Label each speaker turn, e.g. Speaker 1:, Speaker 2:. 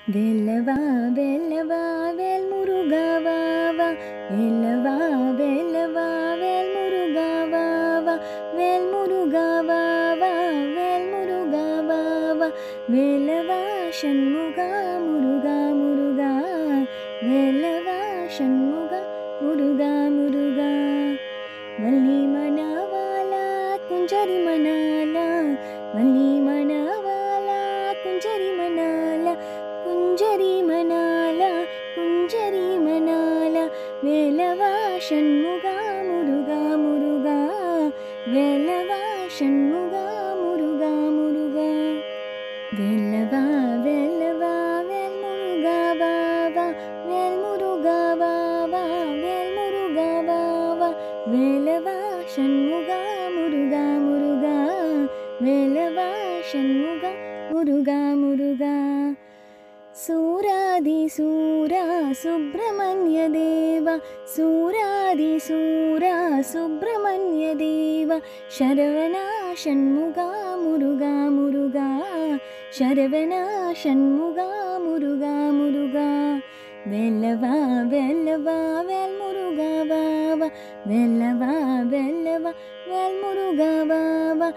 Speaker 1: வேலவா வேலவா வேல் முருகா வா வா, வேலவா வேலவா வேல் முருகா வா வா, வேல் முருகா வா வா, வேல் முருகா வா வா, வேலவா சண்முகா முருகா முருகா, வேலவா சண்முகா முருகா முருகா. வள்ளி மணவாளா குஞ்சரி மணாலா, வள்ளி மணவாளா குஞ்சரி மணாலா, குஞ்சரி மணாலா குஞ்சரி மணாலா, வேலவா சண்முகா முருகா முருகா, வேலவா சண்முகா முருகா முருகா. வேலவா வேலவா வேல் முருகா வா வா, வேல் முருகா வா வா, வேல் முருகா வா வா, வேலவா சண்முகா முருகா முருகா, வேலவா சண்முகா முருகா முருகா. சூராதி சூரா சுப்பிரமணிய தேவா, சூராதி சூரா சுப்பிரமணிய தேவா, சரவணா சண்முகா முருகா முருகா, சரவணா சண்முகா முருகா முருகா. வேலவா வேலவா வேல் முருகா வா வா, வேலவா வேலவா வேல் முருகா வா வா,